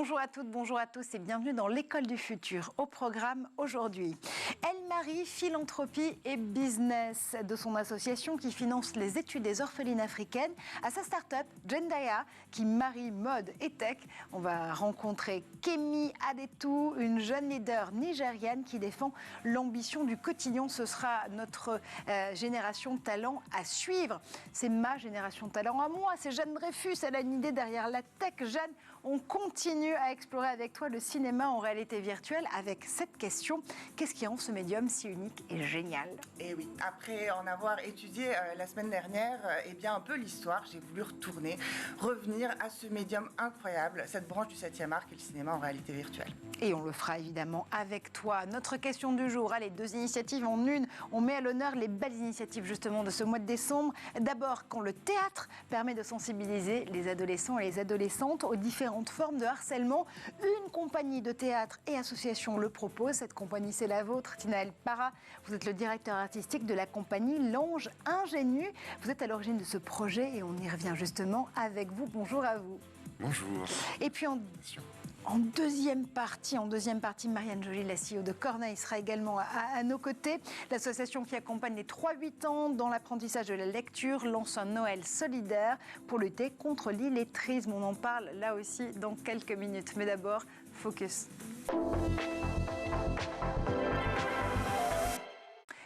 Bonjour à toutes, bonjour à tous et bienvenue dans l'École du futur. Au programme aujourd'hui, elle marie philanthropie et business de son association qui finance les études des orphelines africaines à sa start-up Jendaya qui marie mode et tech. On va rencontrer Kemi Adetu, une jeune leader nigériane qui défend l'ambition du quotidien. Ce sera notre génération talent à suivre. C'est ma génération talent à moi, c'est Jeanne Dreyfus, elle a une idée derrière la tech. Jeanne, on continue à explorer avec toi le cinéma en réalité virtuelle avec cette question. Qu'est-ce qui rend ce médium si unique et génial? Et oui, après en avoir étudié la semaine dernière, un peu l'histoire, j'ai voulu revenir à ce médium incroyable, cette branche du 7e art qui est le cinéma en réalité virtuelle. Et on le fera évidemment avec toi. Notre question du jour, allez, 2 initiatives en une. On met à l'honneur les belles initiatives justement de ce mois de décembre. D'abord, quand le théâtre permet de sensibiliser les adolescents et les adolescentes aux différentes formes de harcèlement. Une compagnie de théâtre et association le propose. Cette compagnie, c'est la vôtre, Tinaël Para. Vous êtes le directeur artistique de la compagnie L'Ange Ingénu. Vous êtes à l'origine de ce projet et on y revient justement avec vous. Bonjour à vous. Bonjour. Et puis en deuxième partie, Marianne Joly, la CEO de Corneille, sera également à nos côtés. L'association qui accompagne les 3-8 ans dans l'apprentissage de la lecture lance un Noël solidaire pour lutter contre l'illettrisme. On en parle là aussi dans quelques minutes. Mais d'abord, focus.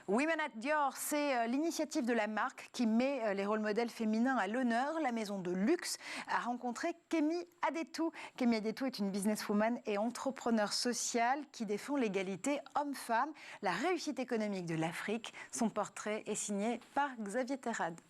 Women at Dior, c'est l'initiative de la marque qui met les rôles modèles féminins à l'honneur. La maison de luxe a rencontré Kemi Adetu. Kemi Adetu est une businesswoman et entrepreneur social qui défend l'égalité homme-femme, la réussite économique de l'Afrique. Son portrait est signé par Xavier Terrade.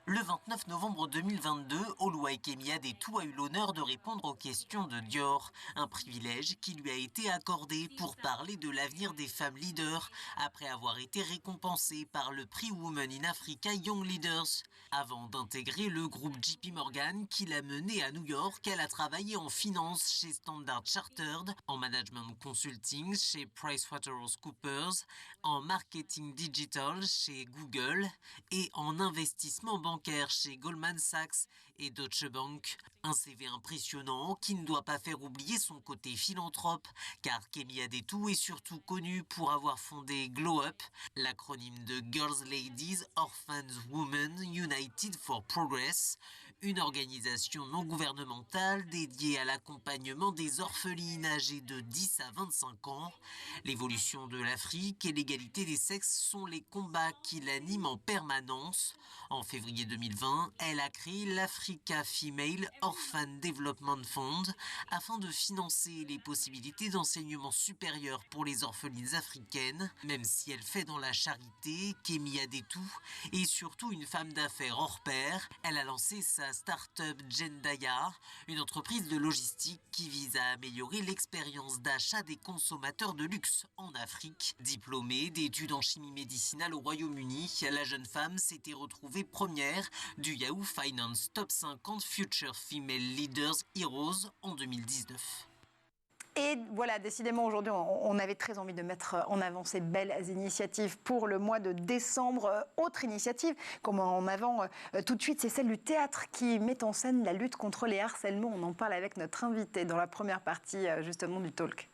Le 29 novembre 2022, Oluwaye Kemi Adetu a eu l'honneur de répondre aux questions de Dior, un privilège qui lui a été accordé pour parler de l'avenir des femmes leaders, après avoir été récompensée par le prix Women in Africa Young Leaders. Avant d'intégrer le groupe JP Morgan qui l'a menée à New York, elle a travaillé en finance chez Standard Chartered, en management consulting chez PricewaterhouseCoopers, en marketing digital chez Google et en investissement bancaire chez Goldman Sachs et Deutsche Bank. Un CV impressionnant qui ne doit pas faire oublier son côté philanthrope, car Kemi Adetu est surtout connue pour avoir fondé Glow Up, l'acronyme de Girls, Ladies, Orphans, Women United for Progress, une organisation non gouvernementale dédiée à l'accompagnement des orphelines âgées de 10 à 25 ans. L'évolution de l'Afrique et l'égalité des sexes sont les combats qui l'animent en permanence. En février 2020, elle a créé l'Africa Female Orphan Development Fund afin de financer les possibilités d'enseignement supérieur pour les orphelines africaines. Même si elle fait dans la charité, Kemi Adetu est surtout une femme d'affaires hors pair. Elle a lancé sa start-up Jendaya, une entreprise de logistique qui vise à améliorer l'expérience d'achat des consommateurs de luxe en Afrique. Diplômée d'études en chimie médicinale au Royaume-Uni, la jeune femme s'était retrouvée première du Yahoo Finance Top 50 Future Female Leaders Heroes en 2019. Et voilà, décidément, aujourd'hui, on avait très envie de mettre en avant ces belles initiatives pour le mois de décembre. Autre initiative, comme en avant tout de suite, c'est celle du théâtre qui met en scène la lutte contre les harcèlements. On en parle avec notre invité dans la première partie, justement, du talk.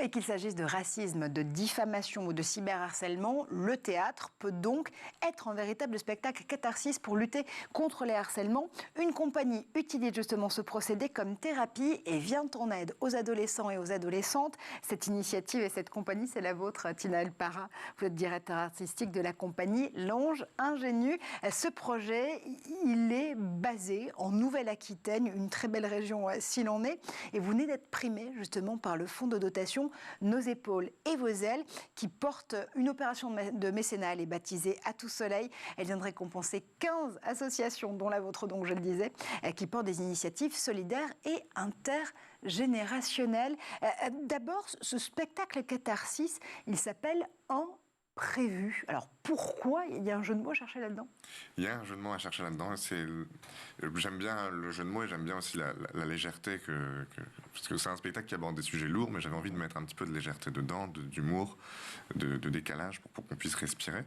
Et qu'il s'agisse de racisme, de diffamation ou de cyberharcèlement, le théâtre peut donc être un véritable spectacle catharsis pour lutter contre les harcèlements. Une compagnie utilise justement ce procédé comme thérapie et vient en aide aux adolescents et aux adolescentes. Cette initiative et cette compagnie, c'est la vôtre, Tinaël Para. Vous êtes directeur artistique de la compagnie L'Ange Ingénu. Ce projet, il est basé en Nouvelle-Aquitaine, une très belle région s'il en est. Et vous venez d'être primé justement par le fonds de dotation Nos épaules et vos ailes, qui porte une opération de mécénat. Elle est baptisée À tout soleil. Elle vient de récompenser 15 associations, dont la vôtre, donc je le disais, qui portent des initiatives solidaires et intergénérationnelles. D'abord, ce spectacle catharsis, il s'appelle En prévu. Alors pourquoi il y a un jeu de mots à chercher là-dedans? Il y a un jeu de mots à chercher là-dedans. J'aime bien le jeu de mots et j'aime bien aussi la légèreté parce que c'est un spectacle qui aborde des sujets lourds, mais j'avais envie de mettre un petit peu de légèreté dedans, d'humour, de décalage pour qu'on puisse respirer.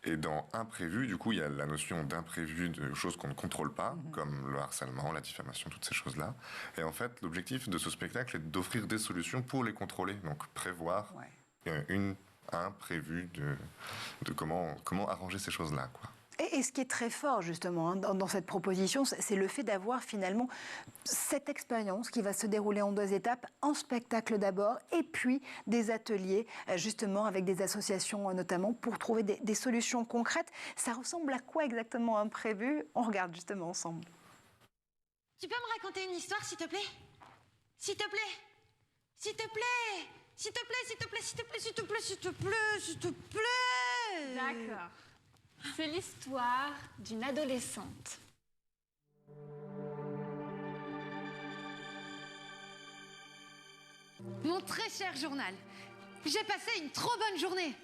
Et dans imprévu, du coup, il y a la notion d'imprévu, de choses qu'on ne contrôle pas, comme le harcèlement, la diffamation, toutes ces choses-là. Et en fait, l'objectif de ce spectacle est d'offrir des solutions pour les contrôler, donc prévoir un prévu de comment arranger ces choses-là, quoi. Et ce qui est très fort, justement, dans cette proposition, c'est le fait d'avoir finalement cette expérience qui va se dérouler en 2 étapes, en spectacle d'abord, et puis des ateliers, justement, avec des associations notamment, pour trouver des solutions concrètes. Ça ressemble à quoi exactement Imprévu? On regarde justement ensemble. Tu peux me raconter une histoire, s'il te plaît? S'il te plaît? S'il te plaît? S'il te plaît, s'il te plaît, s'il te plaît, s'il te plaît, s'il te plaît, s'il te plaît. D'accord. C'est l'histoire d'une adolescente. Mon très cher journal, j'ai passé une trop bonne journée.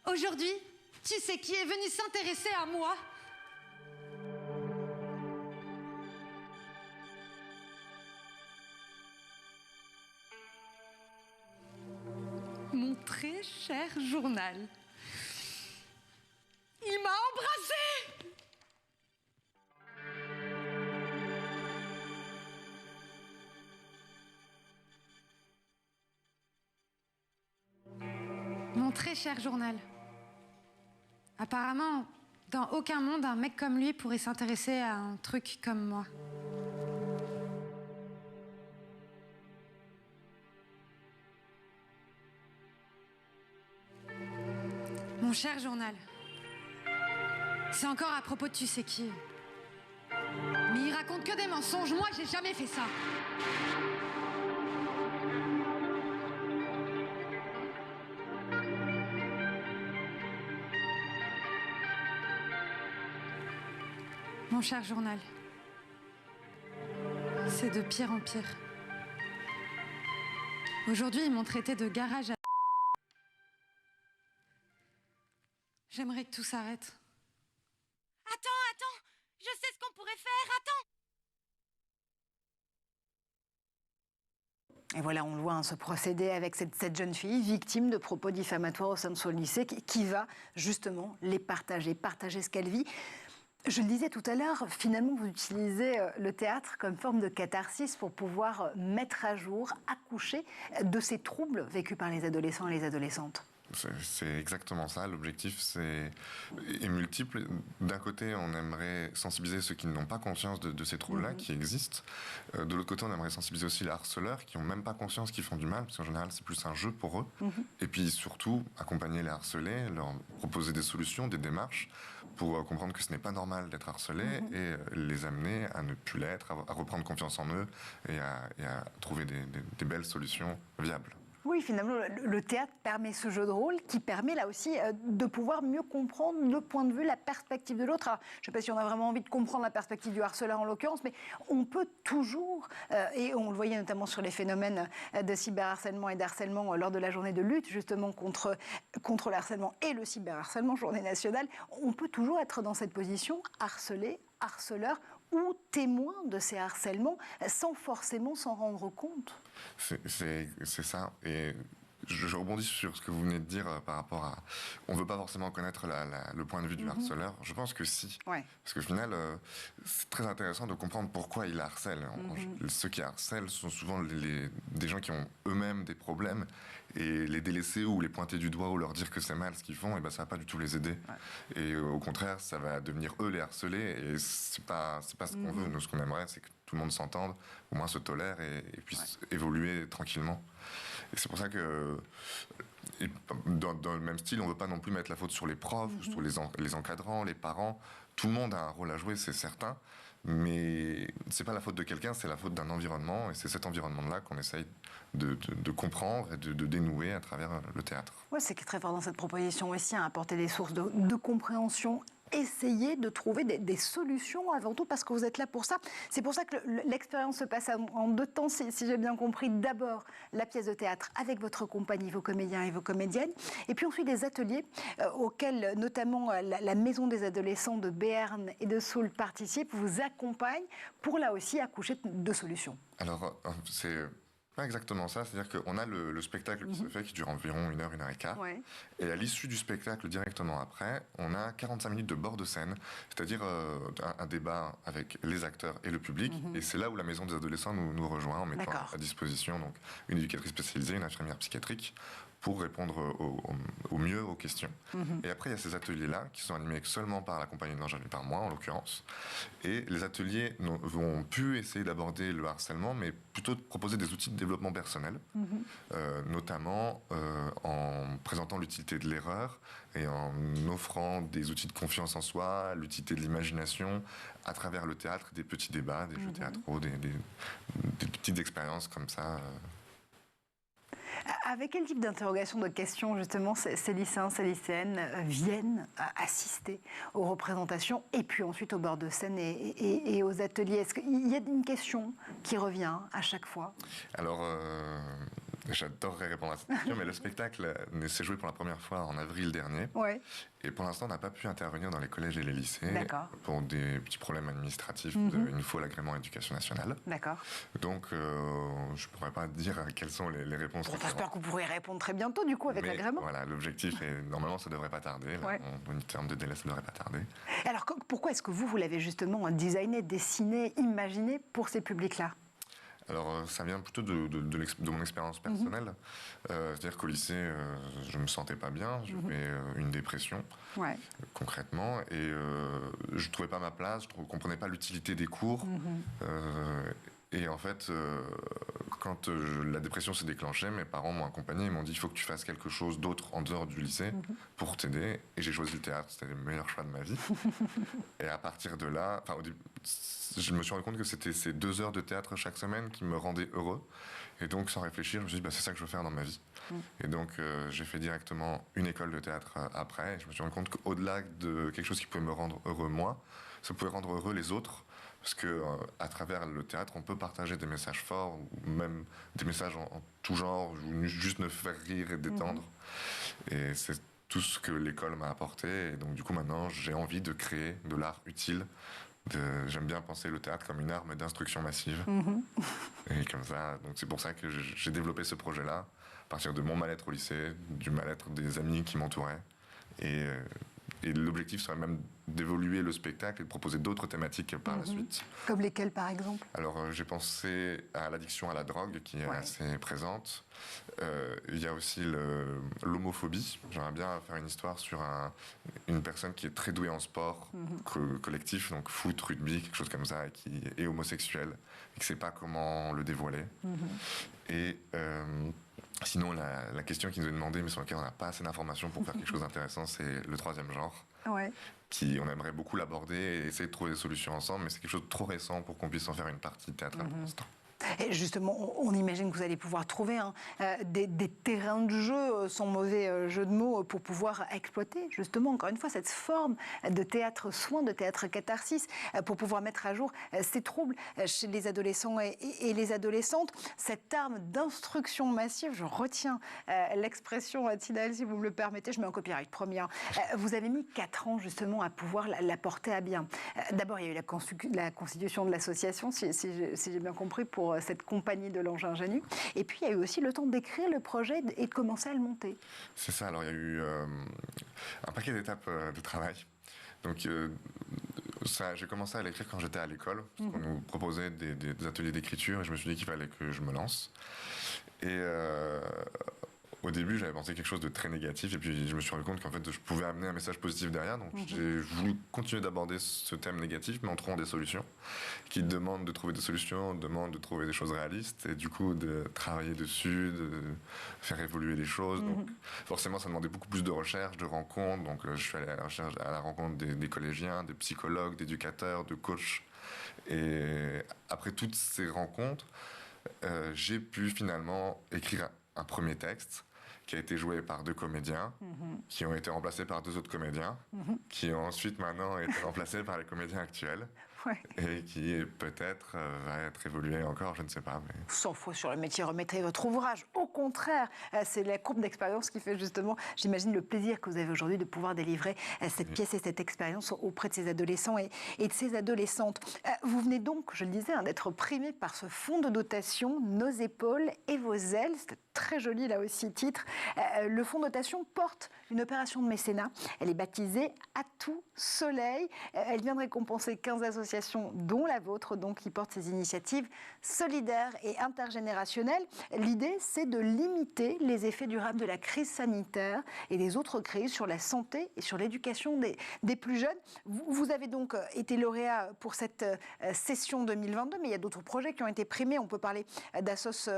Aujourd'hui, tu sais qui est venu s'intéresser à moi? Mon très cher journal. Il m'a embrassée! Mon très cher journal. Apparemment, dans aucun monde, un mec comme lui pourrait s'intéresser à un truc comme moi. Mon cher journal. C'est encore à propos de tu sais qui. Mais il raconte que des mensonges. Moi, j'ai jamais fait ça. Mon cher journal. C'est de pire en pire. Aujourd'hui, ils m'ont traité de garage à... J'aimerais que tout s'arrête. Attends, je sais ce qu'on pourrait faire, attends. Et voilà, on le voit, ce procédé avec cette jeune fille victime de propos diffamatoires au sein de son lycée qui va justement les partager ce qu'elle vit. Je le disais tout à l'heure, finalement, vous utilisez le théâtre comme forme de catharsis pour pouvoir mettre à jour, accoucher de ces troubles vécus par les adolescents et les adolescentes. C'est exactement ça. L'objectif est multiple. D'un côté, on aimerait sensibiliser ceux qui n'ont pas conscience de ces troubles-là, qui existent. De l'autre côté, on aimerait sensibiliser aussi les harceleurs qui n'ont même pas conscience qu'ils font du mal, parce qu'en général, c'est plus un jeu pour eux. Et puis surtout, accompagner les harcelés, leur proposer des solutions, des démarches, pour comprendre que ce n'est pas normal d'être harcelé et les amener à ne plus l'être, à reprendre confiance en eux et à trouver des belles solutions viables. Oui, finalement, le théâtre permet ce jeu de rôle qui permet là aussi de pouvoir mieux comprendre le point de vue, la perspective de l'autre. Alors, je ne sais pas si on a vraiment envie de comprendre la perspective du harceleur en l'occurrence, mais on peut toujours, et on le voyait notamment sur les phénomènes de cyberharcèlement et d'harcèlement lors de la journée de lutte justement contre le harcèlement et le cyberharcèlement, journée nationale, on peut toujours être dans cette position, harcelé, harceleur, ou témoin de ces harcèlements sans forcément s'en rendre compte. C'est ça. Et je rebondis sur ce que vous venez de dire par rapport à... On ne veut pas forcément connaître le point de vue du harceleur. Je pense que si. Ouais. Parce qu'au final, c'est très intéressant de comprendre pourquoi il harcèle. Ceux qui harcèlent sont souvent des gens qui ont eux-mêmes des problèmes. Et les délaisser ou les pointer du doigt ou leur dire que c'est mal ce qu'ils font, et ben ça va pas du tout les aider. Ouais. Et au contraire, ça va devenir eux les harcelés. Et c'est pas ce qu'on veut. Nous, ce qu'on aimerait, c'est que tout le monde s'entende, au moins se tolère et puisse évoluer tranquillement. Et c'est pour ça que, dans le même style, on ne veut pas non plus mettre la faute sur les profs, sur les encadrants, les parents. Tout le monde a un rôle à jouer, c'est certain. Mais c'est pas la faute de quelqu'un, c'est la faute d'un environnement. Et c'est cet environnement-là qu'on essaye de comprendre et de dénouer à travers le théâtre. Oui, c'est très fort dans cette proposition aussi, apporter des sources de compréhension essayer de trouver des solutions avant tout, parce que vous êtes là pour ça. C'est pour ça que l'expérience se passe en 2 temps, si j'ai bien compris. D'abord, la pièce de théâtre avec votre compagnie, vos comédiens et vos comédiennes, et puis ensuite des ateliers auxquels notamment la Maison des adolescents de Béarn et de Soule participe, vous accompagne pour là aussi accoucher de solutions. Alors, c'est pas exactement ça, c'est-à-dire qu'on a le spectacle qui se fait, qui dure environ 1 heure, 1 heure et quart, et à l'issue du spectacle, directement après, on a 45 minutes de bord de scène, c'est-à-dire un débat avec les acteurs et le public, et c'est là où la Maison des adolescents nous rejoint en mettant à disposition donc, une éducatrice spécialisée, une infirmière psychiatrique, pour répondre au mieux aux questions. Et après, il y a ces ateliers-là qui sont animés seulement par la compagnie de l'Ange-Nuit, par moi en l'occurrence. Et les ateliers vont plus essayer d'aborder le harcèlement, mais plutôt de proposer des outils de développement personnel, notamment en présentant l'utilité de l'erreur et en offrant des outils de confiance en soi, l'utilité de l'imagination, à travers le théâtre, des petits débats, des jeux théâtraux, des petites expériences comme ça. Avec quel type d'interrogation, de questions, justement, ces lycéens, ces lycéennes viennent assister aux représentations et puis ensuite au bord de scène et aux ateliers? Est-ce qu'il y a une question qui revient à chaque fois? Alors, j'adorerais répondre à cette question, mais le spectacle s'est joué pour la première fois en avril dernier. Et pour l'instant, on n'a pas pu intervenir dans les collèges et les lycées pour des petits problèmes administratifs. Il nous faut l'agrément éducation nationale. Donc, je ne pourrais pas dire quelles sont les réponses. J'espère que vous pourrez répondre très bientôt, du coup, avec l'agrément. Voilà, l'objectif est, normalement, ça ne devrait pas tarder. En termes de délai, ça ne devrait pas tarder. Alors, pourquoi est-ce que vous l'avez justement designé, dessiné, imaginé pour ces publics-là? Alors, ça vient plutôt de mon expérience personnelle. C'est-à-dire qu'au lycée, je ne me sentais pas bien. J'avais une dépression, concrètement. Et je ne trouvais pas ma place. Je ne comprenais pas l'utilité des cours. Et en fait, quand la dépression s'est déclenchée, mes parents m'ont accompagné. Ils m'ont dit, il faut que tu fasses quelque chose d'autre en dehors du lycée pour t'aider. Et j'ai choisi le théâtre. C'était le meilleur choix de ma vie. Et à partir de là, je me suis rendu compte que c'était ces 2 heures de théâtre chaque semaine qui me rendaient heureux. Et donc, sans réfléchir, je me suis dit, c'est ça que je veux faire dans ma vie. Et donc, j'ai fait directement une école de théâtre après. Et je me suis rendu compte qu'au-delà de quelque chose qui pouvait me rendre heureux moi, ça pouvait rendre heureux les autres. Parce qu'à travers le théâtre, on peut partager des messages forts, ou même des messages en tout genre, ou juste me faire rire et détendre. Et c'est tout ce que l'école m'a apporté. Et donc, du coup, maintenant, j'ai envie de créer de l'art utile. J'aime bien penser le théâtre comme une arme d'instruction massive. Et comme ça, donc c'est pour ça que j'ai développé ce projet-là, à partir de mon mal-être au lycée, du mal-être des amis qui m'entouraient. Et l'objectif serait même d'évoluer le spectacle et de proposer d'autres thématiques par la suite. Comme lesquelles, par exemple? Alors, j'ai pensé à l'addiction à la drogue, qui est assez présente. Il y a aussi l'homophobie. J'aimerais bien faire une histoire sur une personne qui est très douée en sport collectif, donc foot, rugby, quelque chose comme ça, et qui est homosexuel, et qui ne sait pas comment le dévoiler. Et sinon, la question qui nous est demandée, mais sur laquelle on n'a pas assez d'informations pour faire quelque chose d'intéressant, c'est le 3e genre. On aimerait beaucoup l'aborder et essayer de trouver des solutions ensemble, mais c'est quelque chose de trop récent pour qu'on puisse en faire une partie théâtrale pour l'instant. Et justement, on imagine que vous allez pouvoir trouver des terrains de jeu, sans mauvais jeu de mots, pour pouvoir exploiter justement, encore une fois, cette forme de théâtre soin, de théâtre catharsis, pour pouvoir mettre à jour ces troubles chez les adolescents et les adolescentes. Cette arme d'instruction massive, je retiens l'expression, Tidal, si vous me le permettez, je mets en copyright, promis. Vous avez mis 4 ans justement à pouvoir la porter à bien. D'abord, il y a eu la constitution de l'association, si j'ai bien compris, pour cette compagnie de l'Ange-Ingénu. Et puis, il y a eu aussi le temps d'écrire le projet et de commencer à le monter. C'est ça. Alors, il y a eu un paquet d'étapes de travail. Donc, j'ai commencé à l'écrire quand j'étais à l'école, parce qu'on nous proposait des ateliers d'écriture, et je me suis dit qu'il fallait que je me lance. Et au début, j'avais pensé quelque chose de très négatif, et puis je me suis rendu compte qu'en fait, je pouvais amener un message positif derrière. Donc, j'ai voulu continuer d'aborder ce thème négatif, mais en trouvant des solutions qui demandent de trouver des solutions, demandent de trouver des choses réalistes, et du coup, de travailler dessus, de faire évoluer les choses. Donc, forcément, ça demandait beaucoup plus de recherche, de rencontres. Donc, je suis allé à la rencontre des collégiens, des psychologues, d'éducateurs, de coachs. Et après toutes ces rencontres, j'ai pu finalement écrire un premier texte qui a été joué par 2 comédiens, qui ont été remplacés par 2 autres comédiens, qui ont ensuite maintenant été remplacés par les comédiens actuels. Ouais. Et qui peut-être va être évolué encore, je ne sais pas. Mais... 100 fois sur le métier, remettrez votre ouvrage. Au contraire, c'est la courbe d'expérience qui fait justement, j'imagine, le plaisir que vous avez aujourd'hui de pouvoir délivrer cette pièce et cette expérience auprès de ces adolescents et de ces adolescentes. Vous venez donc, je le disais, d'être primé par ce fonds de dotation Nos épaules et vos ailes. C'est très joli là aussi titre. Le fonds de dotation porte une opération de mécénat. Elle est baptisée Atout Soleil. Elle vient de récompenser 15 associations dont la vôtre, donc, qui porte ces initiatives solidaires et intergénérationnelles. L'idée, c'est de limiter les effets durables de la crise sanitaire et des autres crises sur la santé et sur l'éducation des plus jeunes. Vous avez donc été lauréat pour cette session 2022, mais il y a d'autres projets qui ont été primés. On peut parler d'assos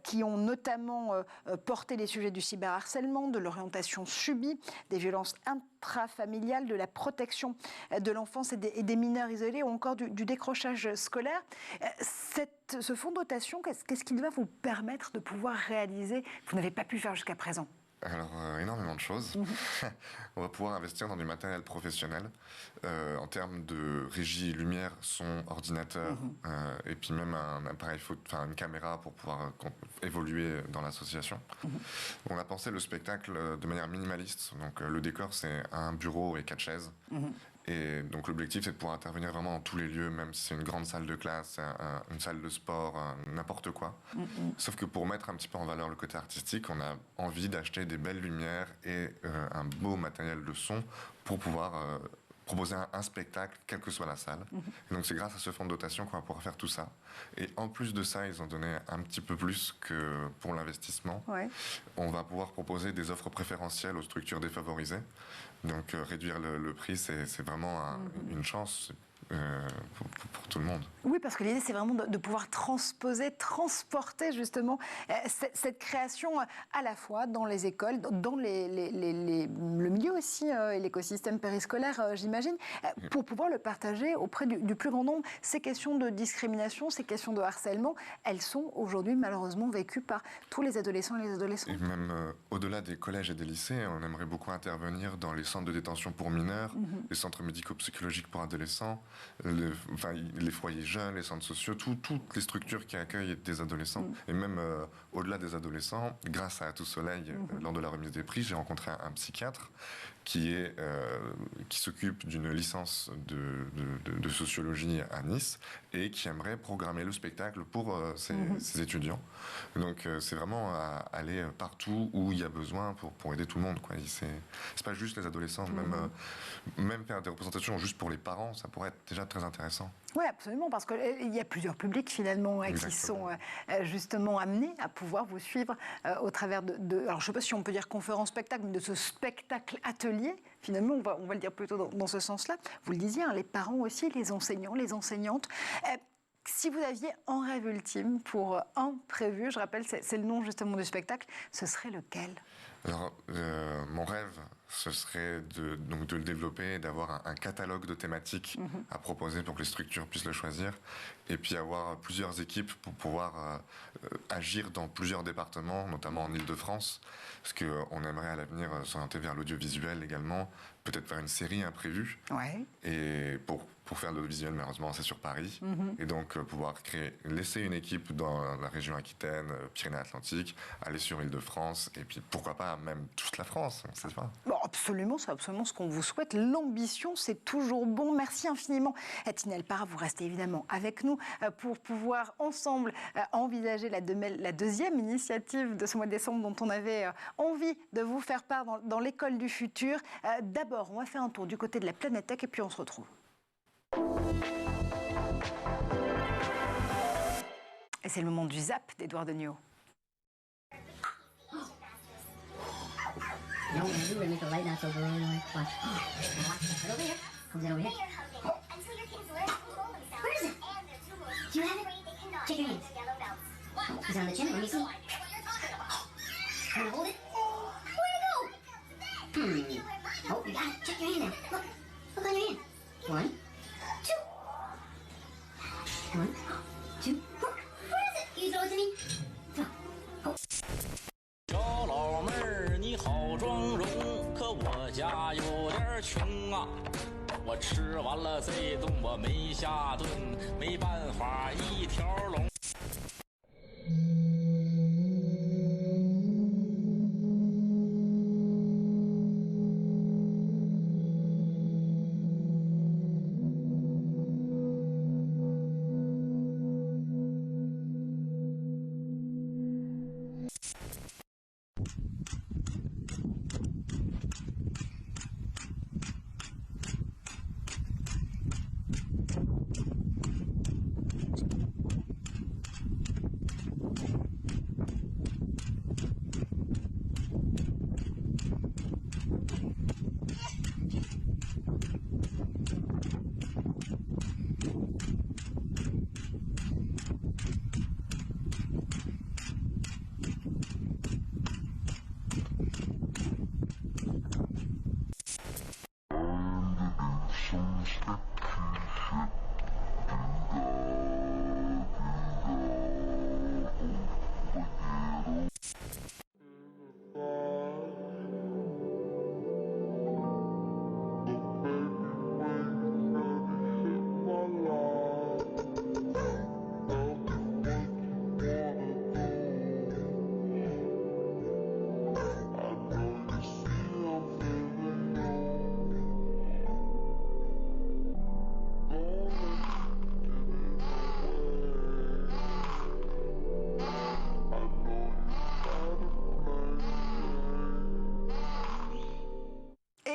qui ont notamment porté les sujets du cyberharcèlement, de l'orientation subie, des violences intrafamiliales, de la protection de l'enfance et des mineurs isolés, ou encore du décrochage scolaire. Ce fonds de dotation, qu'est-ce qu'il va vous permettre de pouvoir réaliser que vous n'avez pas pu faire jusqu'à présent ? Alors, énormément de choses. On va pouvoir investir dans du matériel professionnel en termes de régie, lumière, son, ordinateur, et puis même un appareil une caméra pour pouvoir évoluer dans l'association. On a pensé le spectacle de manière minimaliste. Donc, le décor, c'est un bureau et 4 chaises. Et donc l'objectif, c'est de pouvoir intervenir vraiment dans tous les lieux, même si c'est une grande salle de classe, une salle de sport, n'importe quoi. Sauf que pour mettre un petit peu en valeur le côté artistique, on a envie d'acheter des belles lumières et un beau matériel de son pour pouvoir proposer un spectacle, quelle que soit la salle. Et donc c'est grâce à ce fonds de dotation qu'on va pouvoir faire tout ça. Et en plus de ça, ils ont donné un petit peu plus que pour l'investissement. On va pouvoir proposer des offres préférentielles aux structures défavorisées. Donc réduire le prix, c'est vraiment une chance pour tout le monde. Oui, parce que l'idée, c'est vraiment de pouvoir transporter justement cette création à la fois dans les écoles, dans le milieu aussi, et l'écosystème périscolaire, j'imagine, pour pouvoir le partager auprès du plus grand nombre. Ces questions de discrimination, ces questions de harcèlement, elles sont aujourd'hui malheureusement vécues par tous les adolescents et les adolescentes. Et même au-delà des collèges et des lycées, on aimerait beaucoup intervenir dans les centres de détention pour mineurs, les centres médico-psychologiques pour adolescents, les foyers jeunes, les centres sociaux, toutes les structures qui accueillent des adolescents. Et même au-delà des adolescents, grâce à Atout Soleil, lors de la remise des prix, j'ai rencontré un psychiatre qui s'occupe d'une licence de sociologie à Nice et qui aimerait programmer le spectacle pour ses étudiants. Donc c'est vraiment aller partout où il y a besoin pour aider tout le monde, quoi. C'est pas juste les adolescents, même faire des représentations juste pour les parents, ça pourrait être déjà très intéressant. Oui, absolument, parce qu'il y a plusieurs publics finalement qui sont justement amenés à pouvoir vous suivre au travers alors je ne sais pas si on peut dire conférence-spectacle, mais de ce spectacle-atelier, finalement, on va le dire plutôt dans ce sens-là. Vous le disiez, les parents aussi, les enseignants, les enseignantes. Si vous aviez un rêve ultime pour un prévu, je rappelle, c'est le nom justement du spectacle, ce serait lequel ? Alors, mon rêve, ce serait de le développer et d'avoir un catalogue de thématiques à proposer pour que les structures puissent le choisir. Et puis avoir plusieurs équipes pour pouvoir agir dans plusieurs départements, notamment en Île-de-France. Parce qu'on aimerait à l'avenir s'orienter vers l'audiovisuel également, peut-être faire une série imprévue. Et pour faire de l'audiovisuel, malheureusement, c'est sur Paris. Et donc, pouvoir laisser une équipe dans la région Aquitaine, Pyrénées-Atlantiques, aller sur Île-de-France, et puis pourquoi pas même toute la France, on ne sait pas. Bon, absolument, c'est absolument ce qu'on vous souhaite. L'ambition, c'est toujours bon. Merci infiniment. Tinel Parra, vous restez évidemment avec nous pour pouvoir ensemble envisager la deuxième initiative de ce mois de décembre dont on avait envie de vous faire part dans l'école du futur. D'abord, on va faire un tour du côté de la Planète Tech et puis on se retrouve. Et c'est le moment du zap d'Edouard Degnaud. No, man, you really make the light not so blurry. Watch. Right over here. Comes in over here. Where is it? Do you have it? Check your hands. Is it on the chin? Let me see. Can I hold it? Where'd it go? Oh, you got it. Check your hand now. Look on your hand. 1, 2. 1, 2. Where is it? Can you throw it to me? Throw. Oh. 家有点穷啊，我吃完了这顿我没下顿，没办法一条龙。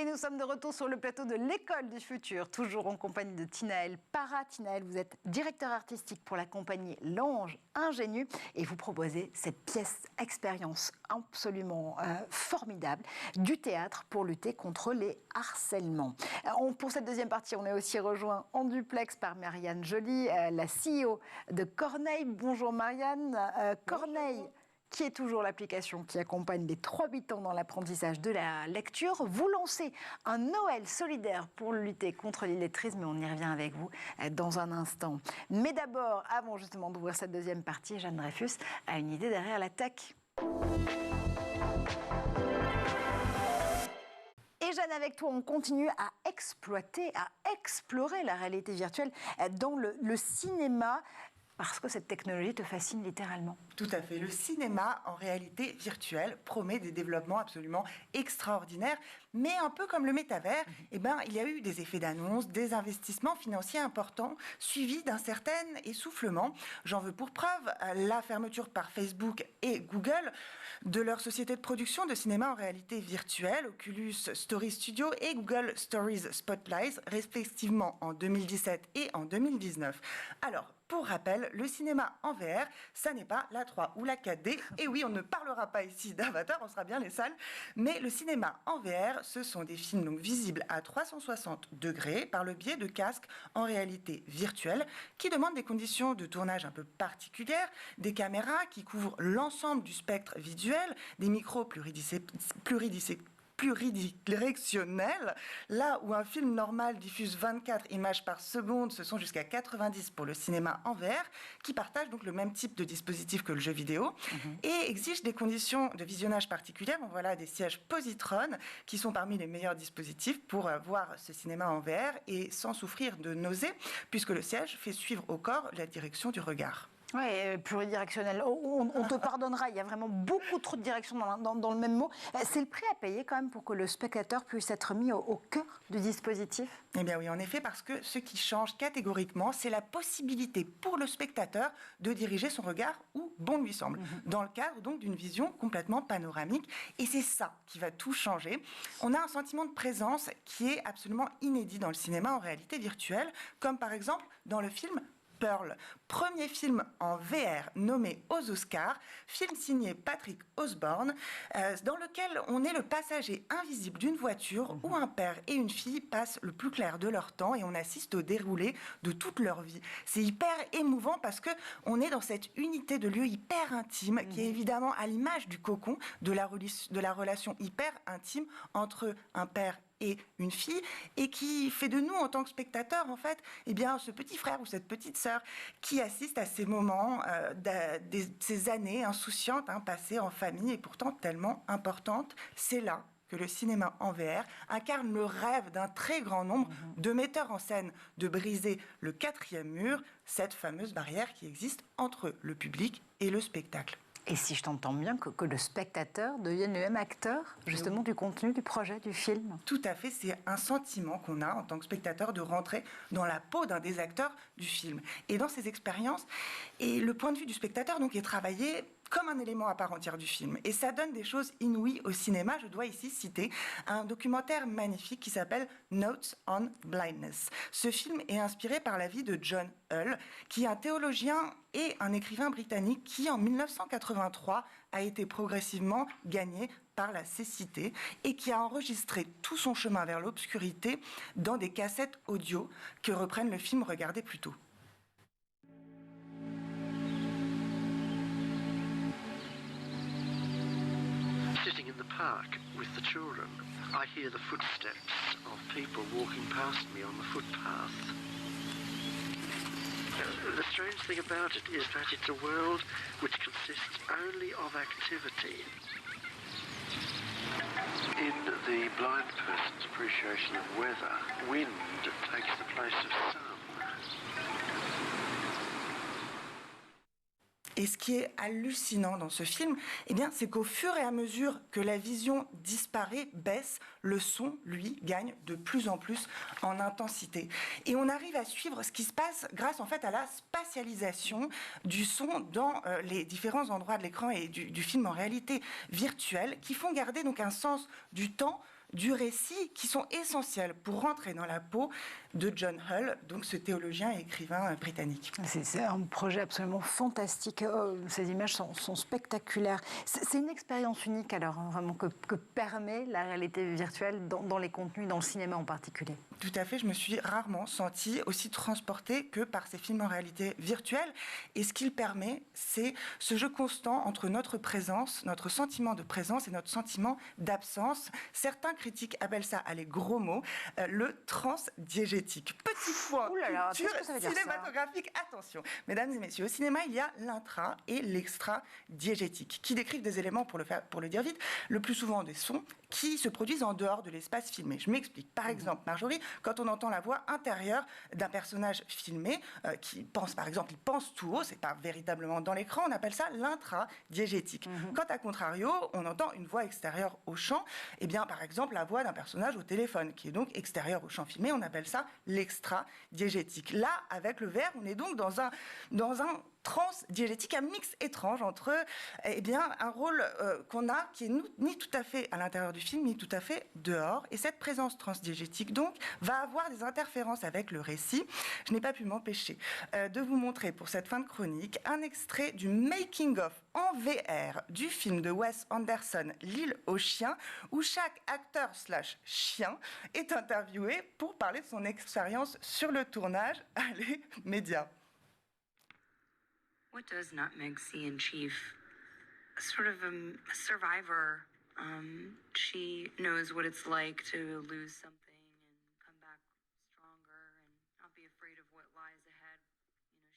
Nous sommes de retour sur le plateau de l'École du Futur, toujours en compagnie de Tinaël Para. Tinaël, vous êtes directeur artistique pour la compagnie L'Ange Ingénu et vous proposez cette pièce expérience absolument formidable du théâtre pour lutter contre les harcèlements. Pour cette deuxième partie, on est aussi rejoint en duplex par Marianne Joly, la CEO de Corneille. Bonjour Marianne. Corneille, qui est toujours l'application qui accompagne les 3-8 ans dans l'apprentissage de la lecture. Vous lancez un Noël solidaire pour lutter contre l'illettrisme, mais on y revient avec vous dans un instant. Mais d'abord, avant justement d'ouvrir cette deuxième partie, Jeanne Dreyfus a une idée derrière la tech. Et Jeanne, avec toi, on continue à exploiter, à explorer la réalité virtuelle dans le cinéma. Parce que cette technologie te fascine littéralement. Tout à fait. Le cinéma, en réalité virtuelle, promet des développements absolument extraordinaires. Mais un peu comme le métavers, il y a eu des effets d'annonce, des investissements financiers importants, suivis d'un certain essoufflement. J'en veux pour preuve la fermeture par Facebook et Google de leur société de production de cinéma en réalité virtuelle, Oculus Story Studio et Google Stories Spotlight, respectivement en 2017 et en 2019. Alors, pour rappel, le cinéma en VR, ça n'est pas la 3 ou la 4D. Et oui, on ne parlera pas ici d'Avatar, on sera bien les salles. Mais le cinéma en VR, ce sont des films donc visibles à 360 degrés par le biais de casques en réalité virtuelle qui demandent des conditions de tournage un peu particulières, des caméras qui couvrent l'ensemble du spectre visuel, des micros pluridirectionnel, là où un film normal diffuse 24 images par seconde, ce sont jusqu'à 90 pour le cinéma en VR, qui partagent donc le même type de dispositif que le jeu vidéo, et exigent des conditions de visionnage particulières. Donc voilà des sièges Positron, qui sont parmi les meilleurs dispositifs pour voir ce cinéma en VR, et sans souffrir de nausées, puisque le siège fait suivre au corps la direction du regard. Oui, pluridirectionnel. On te pardonnera, il y a vraiment beaucoup trop de directions dans le même mot. C'est le prix à payer quand même pour que le spectateur puisse être mis au cœur du dispositif ? Eh bien oui, en effet, parce que ce qui change catégoriquement, c'est la possibilité pour le spectateur de diriger son regard où bon lui semble, dans le cadre donc d'une vision complètement panoramique. Et c'est ça qui va tout changer. On a un sentiment de présence qui est absolument inédit dans le cinéma en réalité virtuelle, comme par exemple dans le film Pearl, premier film en VR nommé aux Oscars, film signé Patrick Osborne, dans lequel on est le passager invisible d'une voiture où un père et une fille passent le plus clair de leur temps et on assiste au déroulé de toute leur vie. C'est hyper émouvant parce que on est dans cette unité de lieu hyper intime qui est évidemment à l'image du cocon de la relation hyper intime entre un père et une fille, et qui fait de nous, en tant que spectateurs, en fait, ce petit frère ou cette petite sœur qui assiste à ces moments, ces années insouciantes passées en famille et pourtant tellement importantes. C'est là que le cinéma en VR incarne le rêve d'un très grand nombre de metteurs en scène de briser le 4e mur, cette fameuse barrière qui existe entre le public et le spectacle. Et si je t'entends bien, que le spectateur devienne le même acteur, justement, du contenu, du projet, du film. Tout à fait, c'est un sentiment qu'on a en tant que spectateur de rentrer dans la peau d'un des acteurs du film. Et dans ces expériences, et le point de vue du spectateur donc, est travaillé comme un élément à part entière du film. Et ça donne des choses inouïes au cinéma. Je dois ici citer un documentaire magnifique qui s'appelle Notes on Blindness. Ce film est inspiré par la vie de John Hull, qui est un théologien et un écrivain britannique qui, en 1983, a été progressivement gagné par la cécité et qui a enregistré tout son chemin vers l'obscurité dans des cassettes audio que reprennent le film regardé plus tôt. Sitting in the park with the children, I hear the footsteps of people walking past me on the footpath. The strange thing about it is that it's a world which consists only of activity. In the blind person's appreciation of weather, wind takes the place of sun. Et ce qui est hallucinant dans ce film, eh bien, c'est qu'au fur et à mesure que la vision disparaît, baisse, le son, lui, gagne de plus en plus en intensité. Et on arrive à suivre ce qui se passe grâce en fait à la spatialisation du son dans les différents endroits de l'écran et du film en réalité virtuelle, qui font garder donc un sens du temps, du récit, qui sont essentiels pour rentrer dans la peau de John Hull, donc ce théologien et écrivain britannique. C'est un projet absolument fantastique. Ces images sont spectaculaires. C'est une expérience unique alors, vraiment, que permet la réalité virtuelle dans les contenus, dans le cinéma en particulier. Tout à fait, je me suis rarement sentie aussi transportée que par ces films en réalité virtuelle. Et ce qu'il permet, c'est ce jeu constant entre notre présence, notre sentiment de présence et notre sentiment d'absence. Certains critiques appellent ça, allez, gros mots, le transdiégétique. Petit point cinématographique. Attention, mesdames et messieurs, au cinéma, il y a l'intra et l'extra-diégétique, qui décrivent des éléments, pour le dire vite, le plus souvent des sons qui se produisent en dehors de l'espace filmé. Je m'explique. Par exemple, Marjorie, quand on entend la voix intérieure d'un personnage filmé qui pense, par exemple, il pense tout haut, c'est pas véritablement dans l'écran, on appelle ça l'intra-diégétique. Quand, à contrario, on entend une voix extérieure au champ, eh bien, par exemple, la voix d'un personnage au téléphone, qui est donc extérieure au champ filmé, on appelle ça l'extra-diégétique. Là, avec le VR, on est donc dans un transdiégétique, un mix étrange entre un rôle qu'on a qui est ni tout à fait à l'intérieur du film, ni tout à fait dehors. Et cette présence transdiégétique, donc, va avoir des interférences avec le récit. Je n'ai pas pu m'empêcher de vous montrer pour cette fin de chronique un extrait du making-of en VR du film de Wes Anderson, L'île aux chiens, où chaque acteur/chien est interviewé pour parler de son expérience sur le tournage. Allez, médias. What does Nutmeg see in Chief? Sort of a survivor. She knows what it's like to lose something and come back stronger and not be afraid of what lies ahead.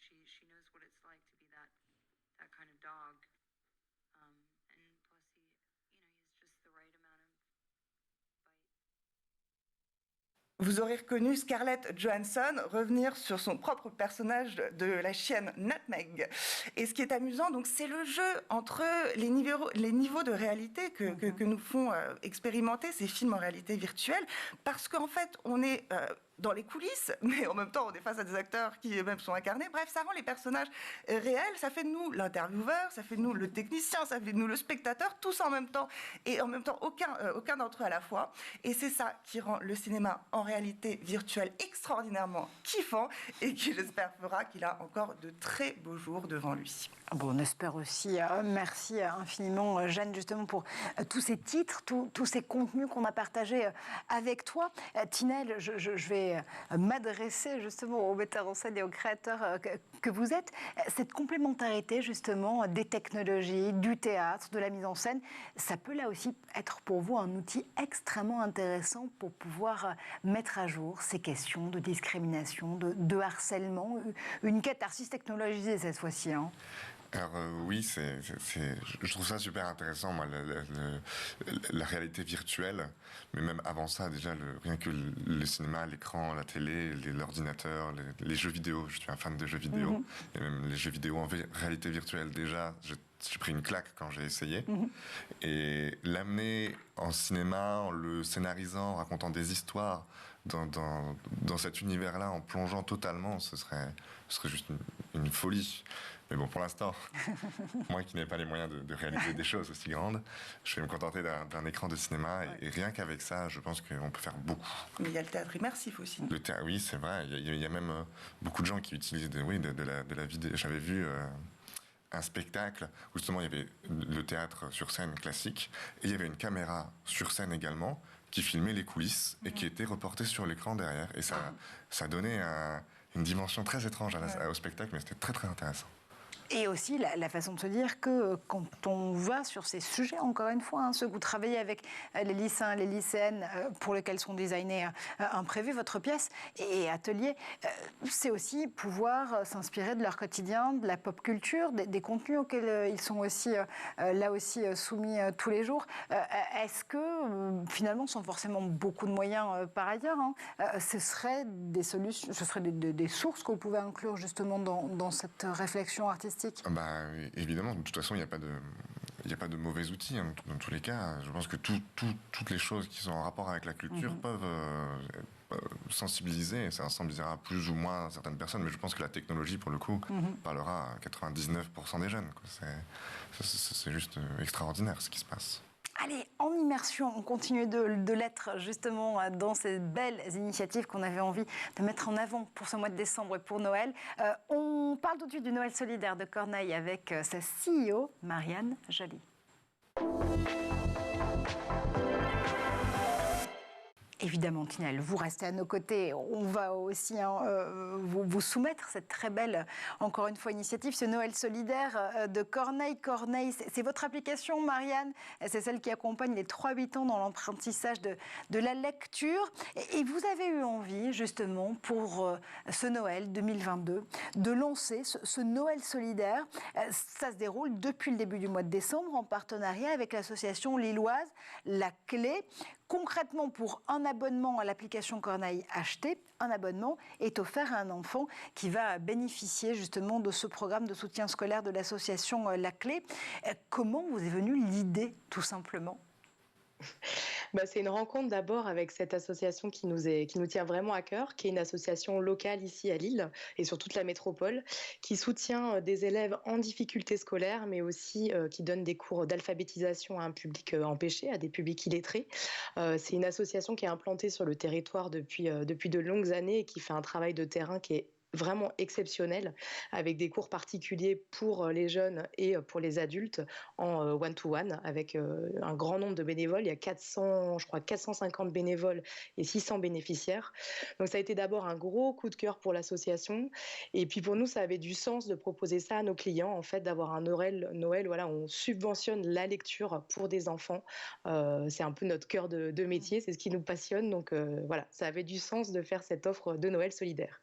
You know, she knows what it's like to be that kind of dog. And plus he's just the right amount of Vous aurez reconnu Scarlett Johansson revenir sur son propre personnage de la chienne Nutmeg. Et ce qui est amusant, donc, c'est le jeu entre les niveaux de réalité que nous font expérimenter ces films en réalité virtuelle, parce qu'en fait, on est dans les coulisses, mais en même temps, on est face à des acteurs qui eux-mêmes sont incarnés. Bref, ça rend les personnages réels, ça fait de nous l'intervieweur, ça fait de nous le technicien, ça fait de nous le spectateur, tous en même temps, et en même temps, aucun d'entre eux à la fois. Et c'est ça qui rend le cinéma en réalité virtuelle extraordinairement kiffant, et qui, j'espère, fera qu'il a encore de très beaux jours devant lui. Bon, on espère aussi. Merci infiniment, Jeanne, justement, pour tous ces titres, tous ces contenus qu'on a partagés avec toi. Tinel, je vais m'adresser justement aux metteurs en scène et aux créateurs que vous êtes. Cette complémentarité, justement, des technologies, du théâtre, de la mise en scène, ça peut là aussi être pour vous un outil extrêmement intéressant pour pouvoir mettre à jour ces questions de discrimination, de harcèlement, une catharsis technologisée cette fois-ci. Alors oui, je trouve ça super intéressant, moi, la réalité virtuelle, mais même avant ça, déjà, rien que le cinéma, l'écran, la télé, l'ordinateur, les jeux vidéo, je suis un fan de jeux vidéo, et même les jeux vidéo en réalité virtuelle, déjà, j'ai pris une claque quand j'ai essayé, et l'amener en cinéma, en le scénarisant, en racontant des histoires, dans cet univers-là, en plongeant totalement, ce serait juste une folie. Mais bon, pour l'instant, moi qui n'ai pas les moyens de réaliser des choses aussi grandes, je vais me contenter d'un écran de cinéma. Et rien qu'avec ça, je pense qu'on peut faire beaucoup. Mais il y a le théâtre immersif aussi. Oui, c'est vrai. Il y a même beaucoup de gens qui utilisent de la vidéo. J'avais vu un spectacle où justement il y avait le théâtre sur scène classique et il y avait une caméra sur scène également qui filmait les coulisses et qui était reportée sur l'écran derrière. Et ça donnait une dimension très étrange au spectacle, mais c'était très très intéressant. Et aussi la façon de se dire que quand on va sur ces sujets, encore une fois, ceux que vous travaillez avec les lycéens, les lycéennes pour lesquels sont designés imprévus votre pièce et atelier, c'est aussi pouvoir s'inspirer de leur quotidien, de la pop culture, des contenus auxquels ils sont aussi là aussi soumis tous les jours. Est-ce que finalement, sans forcément beaucoup de moyens par ailleurs, ce seraient des solutions, ce seraient des sources que vous pouvez inclure justement dans cette réflexion artistique? Évidemment, de toute façon, il n'y a pas de mauvais outils dans tous les cas. Je pense que toutes les choses qui sont en rapport avec la culture peuvent sensibiliser, et ça sensibilisera plus ou moins certaines personnes, mais je pense que la technologie, pour le coup, parlera à 99% des jeunes. C'est juste extraordinaire ce qui se passe. Allez, en immersion, on continue de l'être justement dans ces belles initiatives qu'on avait envie de mettre en avant pour ce mois de décembre et pour Noël. On parle tout de suite du Noël solidaire de Corneille avec sa CEO, Marianne Joly. Évidemment, Tinel, vous restez à nos côtés. On va aussi vous soumettre cette très belle, encore une fois, initiative, ce Noël solidaire de Corneille. Corneille, c'est votre application, Marianne. C'est celle qui accompagne les 3-8 ans dans l'apprentissage de la lecture. Et vous avez eu envie, justement, pour ce Noël 2022, de lancer ce Noël solidaire. Ça se déroule depuis le début du mois de décembre en partenariat avec l'association lilloise La Clé. Concrètement, pour un abonnement à l'application Corneille acheté, un abonnement est offert à un enfant qui va bénéficier justement de ce programme de soutien scolaire de l'association La Clé. Comment vous est venue l'idée, tout simplement ? C'est une rencontre d'abord avec cette association qui nous tient vraiment à cœur, qui est une association locale ici à Lille et sur toute la métropole, qui soutient des élèves en difficulté scolaire, mais aussi qui donne des cours d'alphabétisation à un public empêché, à des publics illettrés. C'est une association qui est implantée sur le territoire depuis de longues années et qui fait un travail de terrain qui est vraiment exceptionnel, avec des cours particuliers pour les jeunes et pour les adultes en one-to-one, avec un grand nombre de bénévoles. Il y a 450 bénévoles et 600 bénéficiaires. Donc ça a été d'abord un gros coup de cœur pour l'association. Et puis pour nous, ça avait du sens de proposer ça à nos clients, en fait, d'avoir un Noël où on subventionne la lecture pour des enfants. C'est un peu notre cœur de métier, c'est ce qui nous passionne. Donc ça avait du sens de faire cette offre de Noël solidaire.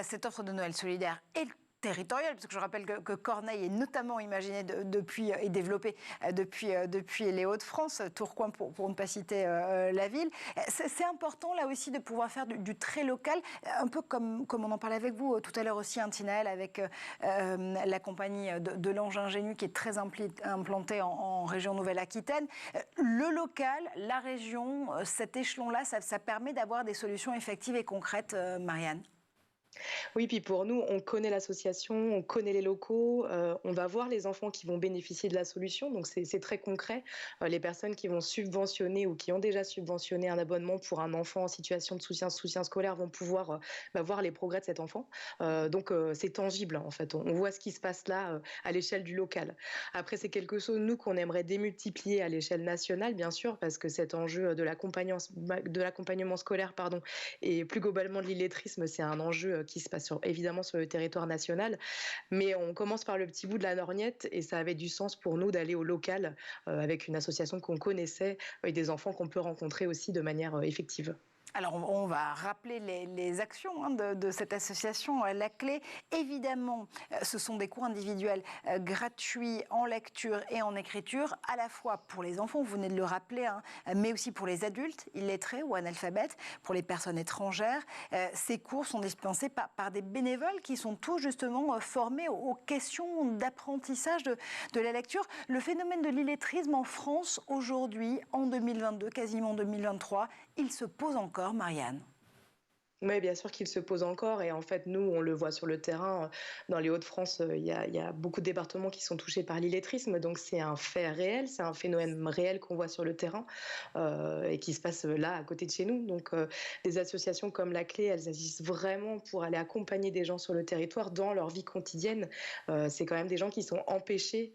Cette offre de Noël solidaire est territoriale, parce que je rappelle que Corneille est notamment imaginé depuis et développé depuis les Hauts-de-France, Tourcoing pour ne pas citer la ville. C'est important là aussi de pouvoir faire du très local, un peu comme on en parlait avec vous tout à l'heure aussi, Tinaël, avec la compagnie de l'Ange Ingénu qui est très implantée en région Nouvelle-Aquitaine. Le local, la région, cet échelon-là, ça permet d'avoir des solutions effectives et concrètes, Marianne. Oui, puis pour nous, on connaît l'association, on connaît les locaux, on va voir les enfants qui vont bénéficier de la solution, donc c'est très concret. Les personnes qui vont subventionner ou qui ont déjà subventionné un abonnement pour un enfant en situation de soutien scolaire vont pouvoir voir les progrès de cet enfant. Donc c'est tangible en fait, on voit ce qui se passe là à l'échelle du local. Après, c'est quelque chose, nous, qu'on aimerait démultiplier à l'échelle nationale, bien sûr, parce que cet enjeu de l'accompagnement scolaire, et plus globalement de l'illettrisme, c'est un enjeu qui se passe évidemment sur le territoire national, mais on commence par le petit bout de la lorgnette et ça avait du sens pour nous d'aller au local avec une association qu'on connaissait et des enfants qu'on peut rencontrer aussi de manière effective. Alors, on va rappeler les actions de cette association. La clé, évidemment, ce sont des cours individuels gratuits en lecture et en écriture, à la fois pour les enfants, vous venez de le rappeler, mais aussi pour les adultes illettrés ou analphabètes, pour les personnes étrangères. Ces cours sont dispensés par des bénévoles qui sont tous justement formés aux questions d'apprentissage de la lecture. Le phénomène de l'illettrisme en France, aujourd'hui, en 2022, quasiment 2023, il se pose encore, Marianne. Oui, bien sûr qu'il se pose encore et en fait, nous, on le voit sur le terrain. Dans les Hauts-de-France, il y a beaucoup de départements qui sont touchés par l'illettrisme, donc c'est un fait réel, c'est un phénomène réel qu'on voit sur le terrain et qui se passe là, à côté de chez nous. Donc, des associations comme La Clé, elles agissent vraiment pour aller accompagner des gens sur le territoire dans leur vie quotidienne. C'est quand même des gens qui sont empêchés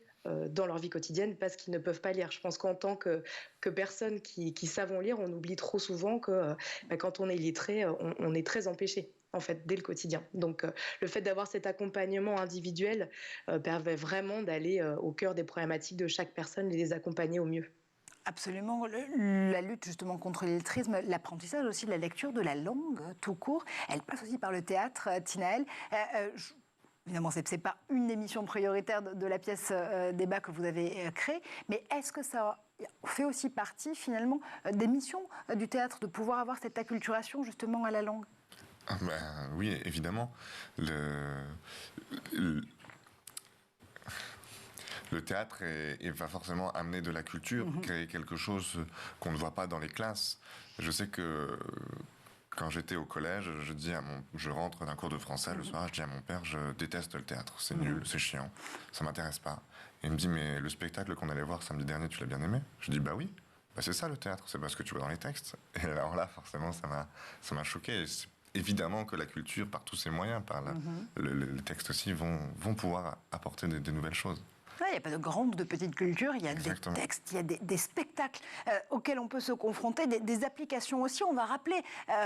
dans leur vie quotidienne parce qu'ils ne peuvent pas lire. Je pense qu'en tant que personnes qui savons lire, on oublie trop souvent que quand on est illettré, on est très empêché en fait dès le quotidien. Donc le fait d'avoir cet accompagnement individuel permet vraiment d'aller au cœur des problématiques de chaque personne et les accompagner au mieux. Absolument. La lutte justement contre l'illettrisme, l'apprentissage aussi de la lecture, de la langue tout court, elle passe aussi par le théâtre, Tinaël. Évidemment, ce n'est pas une émission prioritaire de la pièce débat que vous avez créée, mais est-ce que ça fait aussi partie finalement des missions du théâtre, de pouvoir avoir cette acculturation justement à la langue ? Oui, évidemment. Le théâtre va forcément amener de la culture, créer quelque chose qu'on ne voit pas dans les classes. Je sais que quand j'étais au collège, je rentre d'un cours de français le soir, je dis à mon père, je déteste le théâtre, c'est nul, c'est chiant, ça m'intéresse pas. Et il me dit, mais le spectacle qu'on allait voir samedi dernier, tu l'as bien aimé ? Je dis, bah oui, c'est ça le théâtre, c'est pas ce que tu vois dans les textes. Et alors là, forcément, ça m'a choqué. Et évidemment que la culture, par tous ses moyens, par le texte aussi, vont pouvoir apporter des nouvelles choses. Il n'y a pas de grande ou de petite culture, il y a Exactement. des textes, il y a des spectacles auxquels on peut se confronter, des applications aussi. On va rappeler,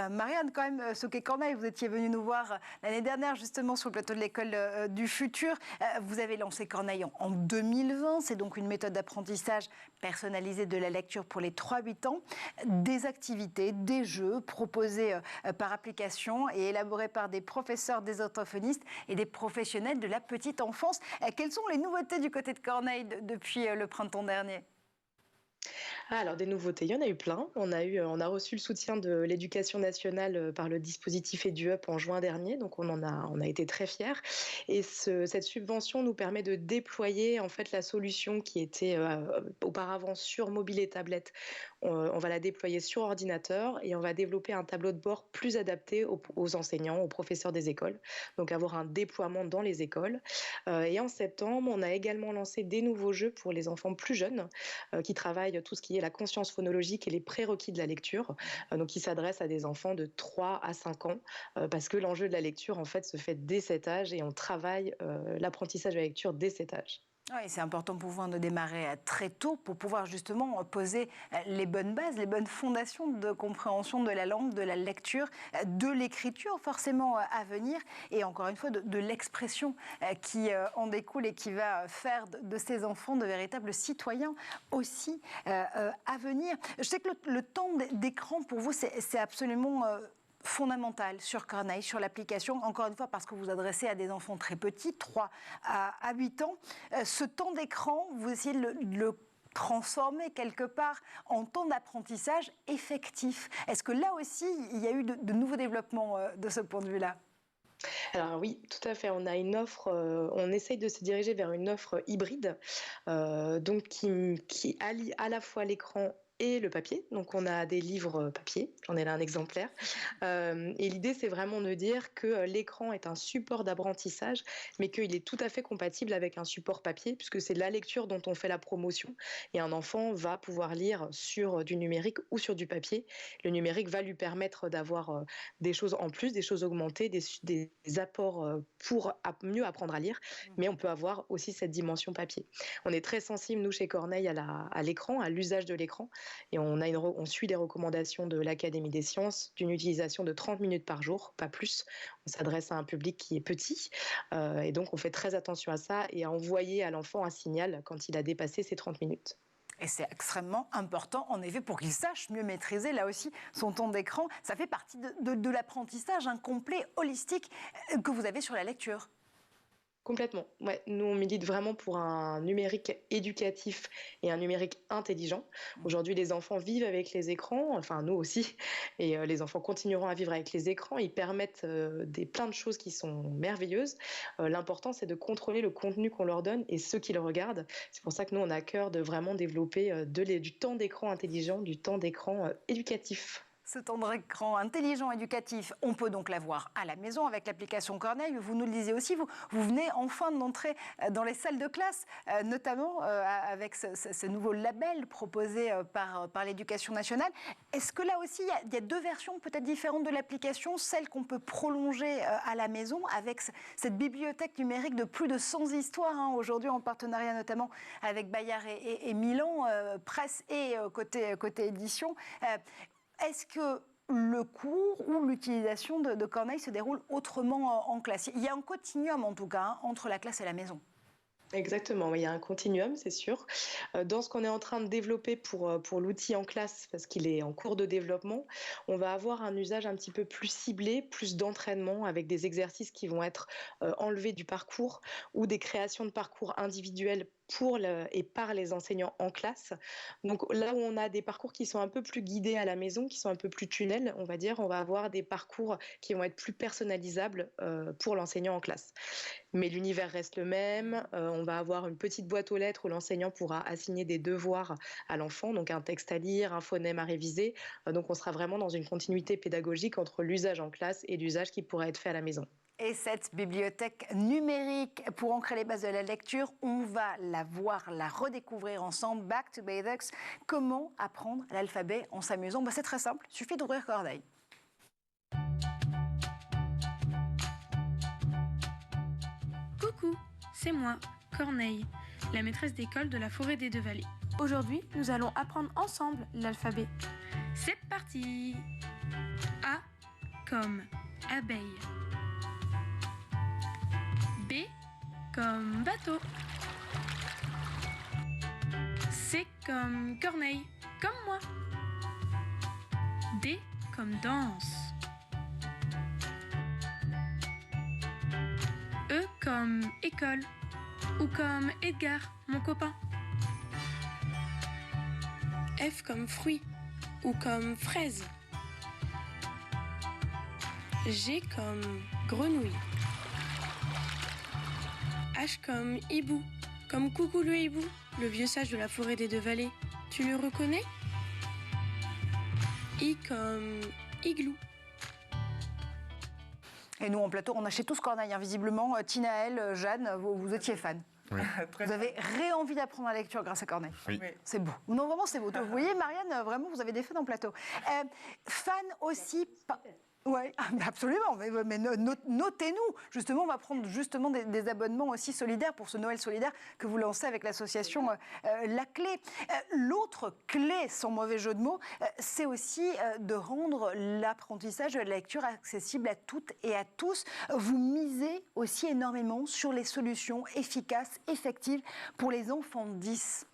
Marianne, quand même, ce qu'est Corneille. Vous étiez venue nous voir l'année dernière, justement, sur le plateau de l'École du Futur. Vous avez lancé Corneille en 2020. C'est donc une méthode d'apprentissage personnalisée de la lecture pour les 3-8 ans. Des activités, des jeux proposés par application et élaborés par des professeurs, des orthophonistes et des professionnels de la petite enfance. Quelles sont les nouveautés du côté de Corneille depuis le printemps dernier ? Alors des nouveautés, il y en a eu plein. On a reçu le soutien de l'Éducation nationale par le dispositif EduUp en juin dernier, donc on a été très fiers. Et cette subvention nous permet de déployer en fait la solution qui était auparavant sur mobile et tablette. On va la déployer sur ordinateur et on va développer un tableau de bord plus adapté aux enseignants, aux professeurs des écoles. Donc avoir un déploiement dans les écoles. Et en septembre, on a également lancé des nouveaux jeux pour les enfants plus jeunes qui travaillent tout ce qui est la conscience phonologique et les prérequis de la lecture, donc qui s'adressent à des enfants de 3 à 5 ans, parce que l'enjeu de la lecture, en fait, se fait dès cet âge et on travaille l'apprentissage de la lecture dès cet âge. Oui, c'est important pour vous de démarrer très tôt pour pouvoir justement poser les bonnes bases, les bonnes fondations de compréhension de la langue, de la lecture, de l'écriture forcément à venir et encore une fois de l'expression qui en découle et qui va faire de ces enfants de véritables citoyens aussi à venir. Je sais que le temps d'écran pour vous c'est absolument fondamental sur Corneille, sur l'application, encore une fois parce que vous vous adressez à des enfants très petits, 3 à 8 ans. Ce temps d'écran, vous essayez de le transformer quelque part en temps d'apprentissage effectif. Est-ce que là aussi, il y a eu de nouveaux développements de ce point de vue-là ? Alors oui, tout à fait. On a une offre, on essaye de se diriger vers une offre hybride, donc qui allie à la fois l'écran et le papier. Donc on a des livres papier, j'en ai là un exemplaire. Et l'idée, c'est vraiment de dire que l'écran est un support d'apprentissage, mais qu'il est tout à fait compatible avec un support papier, puisque c'est la lecture dont on fait la promotion. Et un enfant va pouvoir lire sur du numérique ou sur du papier. Le numérique va lui permettre d'avoir des choses en plus, des choses augmentées, des apports pour mieux apprendre à lire, mais on peut avoir aussi cette dimension papier. On est très sensible, nous, chez Corneille, à l'écran, à l'usage de l'écran. Et on suit les recommandations de l'Académie des sciences d'une utilisation de 30 minutes par jour, pas plus. On s'adresse à un public qui est petit et donc on fait très attention à ça et à envoyer à l'enfant un signal quand il a dépassé ces 30 minutes. Et c'est extrêmement important, en effet, pour qu'il sache mieux maîtriser, là aussi, son temps d'écran. Ça fait partie de l'apprentissage complet, holistique, que vous avez sur la lecture. Complètement. Ouais, nous, on milite vraiment pour un numérique éducatif et un numérique intelligent. Aujourd'hui, les enfants vivent avec les écrans, enfin nous aussi, et les enfants continueront à vivre avec les écrans. Ils permettent plein de choses qui sont merveilleuses. L'important, c'est de contrôler le contenu qu'on leur donne et ceux qui le regardent. C'est pour ça que nous, on a à cœur de vraiment développer du temps d'écran intelligent, du temps d'écran éducatif. Ce temps d'écran intelligent, éducatif, on peut donc l'avoir à la maison avec l'application Corneille. Vous nous le disiez aussi, vous venez enfin d'entrer dans les salles de classe, notamment avec ce nouveau label proposé par l'Éducation nationale. Est-ce que là aussi, il y a deux versions peut-être différentes de l'application, celle qu'on peut prolonger à la maison avec cette bibliothèque numérique de plus de 100 histoires, aujourd'hui en partenariat notamment avec Bayard et Milan, presse et côté édition. Est-ce que le cours ou l'utilisation de Corneille se déroule autrement en classe? Il y a un continuum en tout cas entre la classe et la maison. Exactement, il y a un continuum, c'est sûr. Dans ce qu'on est en train de développer pour l'outil en classe, parce qu'il est en cours de développement, on va avoir un usage un petit peu plus ciblé, plus d'entraînement, avec des exercices qui vont être enlevés du parcours ou des créations de parcours individuels et par les enseignants en classe. Donc là où on a des parcours qui sont un peu plus guidés à la maison, qui sont un peu plus tunnels, on va dire, on va avoir des parcours qui vont être plus personnalisables pour l'enseignant en classe. Mais l'univers reste le même, on va avoir une petite boîte aux lettres où l'enseignant pourra assigner des devoirs à l'enfant, donc un texte à lire, un phonème à réviser. Donc on sera vraiment dans une continuité pédagogique entre l'usage en classe et l'usage qui pourra être fait à la maison. Et cette bibliothèque numérique pour ancrer les bases de la lecture, on va la voir, la redécouvrir ensemble. Back to Basics. Comment apprendre l'alphabet en s'amusant? C'est très simple, il suffit d'ouvrir Corneille. Coucou, c'est moi, Corneille, la maîtresse d'école de la forêt des Deux Vallées. Aujourd'hui, nous allons apprendre ensemble l'alphabet. C'est parti! A comme abeille. B comme bateau. C comme corneille, comme moi. D comme danse. E comme école ou comme Edgar, mon copain. F comme fruit ou comme fraise. G comme grenouille. H comme hibou, comme Coucou le hibou, le vieux sage de la forêt des Deux Vallées. Tu le reconnais? I comme igloo. Et nous, en plateau, on achète tous Corneille, visiblement. Tinaël, Jeanne, vous étiez fan. Oui. Vous avez réenvie d'apprendre la lecture grâce à Corneille. Oui. C'est beau. Non, vraiment, c'est beau. Vous voyez, Marianne, vraiment, vous avez des fans en plateau. Fan aussi... Oui, absolument. Mais notez-nous. Justement, on va prendre justement des abonnements aussi solidaires pour ce Noël solidaire que vous lancez avec l'association La Clé. L'autre clé, sans mauvais jeu de mots, c'est aussi de rendre l'apprentissage de la lecture accessible à toutes et à tous. Vous misez aussi énormément sur les solutions efficaces, effectives pour les enfants 10.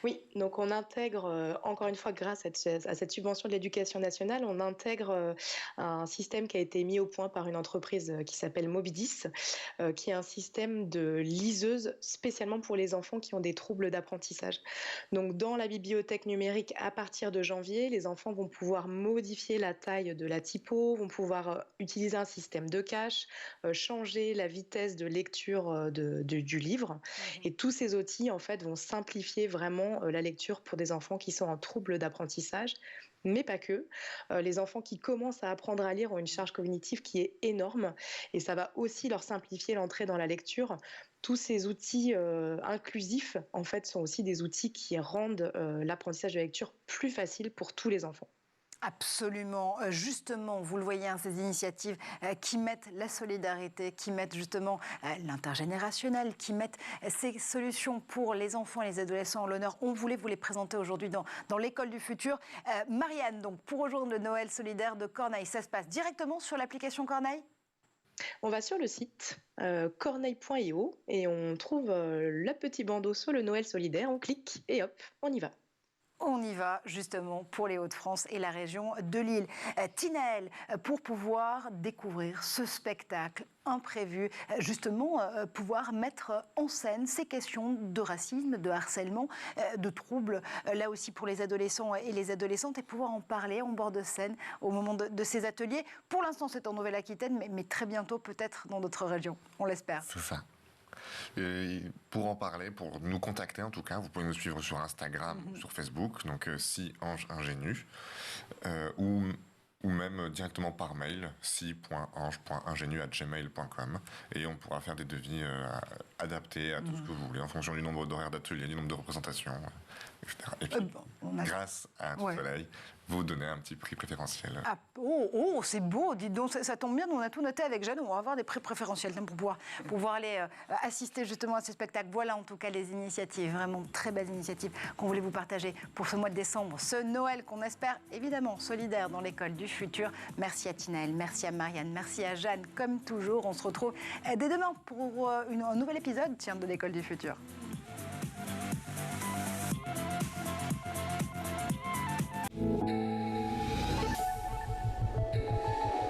Oui, donc on intègre, encore une fois, grâce à cette subvention de l'Éducation nationale, on intègre un système qui a été mis au point par une entreprise qui s'appelle Mobidis, qui est un système de liseuse spécialement pour les enfants qui ont des troubles d'apprentissage. Donc dans la bibliothèque numérique, à partir de janvier, les enfants vont pouvoir modifier la taille de la typo, vont pouvoir utiliser un système de cache, changer la vitesse de lecture du livre. Et tous ces outils, en fait, vont simplifier vraiment la lecture pour des enfants qui sont en trouble d'apprentissage, mais pas que. Les enfants qui commencent à apprendre à lire ont une charge cognitive qui est énorme et ça va aussi leur simplifier l'entrée dans la lecture. Tous ces outils inclusifs, en fait, sont aussi des outils qui rendent l'apprentissage de la lecture plus facile pour tous les enfants. Absolument. Justement, vous le voyez, ces initiatives qui mettent la solidarité, qui mettent justement l'intergénérationnel, qui mettent ces solutions pour les enfants et les adolescents en l'honneur. On voulait vous les présenter aujourd'hui dans l'école du futur. Marianne, donc, pour rejoindre le Noël solidaire de Corneille, ça se passe directement sur l'application Corneille ? On va sur le site corneille.io et on trouve le petit bandeau sur le Noël solidaire. On clique et hop, on y va. On y va justement pour les Hauts-de-France et la région de Lille. Tinaël, pour pouvoir découvrir ce spectacle imprévu, justement pouvoir mettre en scène ces questions de racisme, de harcèlement, de troubles, là aussi pour les adolescents et les adolescentes, et pouvoir en parler en bord de scène au moment de ces ateliers. Pour l'instant, c'est en Nouvelle-Aquitaine, mais très bientôt peut-être dans d'autres régions. On l'espère. C'est ça. Et pour en parler, pour nous contacter en tout cas, vous pouvez nous suivre sur Instagram, sur Facebook, donc Si Ange Ingénu, ou même directement par mail, si.ange.ingénu@gmail.com, et on pourra faire des devis adaptés à tout ce que vous voulez, en fonction du nombre d'horaires d'ateliers, du nombre de représentations, etc. Et puis, grâce à Un Soleil, vous donnez un petit prix préférentiel. Ah, c'est beau, dites donc, ça tombe bien, nous on a tout noté avec Jeanne, on va avoir des prix préférentiels pour pouvoir aller assister justement à ce spectacle. Voilà en tout cas les initiatives, vraiment très belles initiatives qu'on voulait vous partager pour ce mois de décembre, ce Noël qu'on espère évidemment solidaire dans l'école du futur. Merci à Tinaël, merci à Marianne, merci à Jeanne, comme toujours, on se retrouve dès demain pour un nouvel épisode de l'école du futur.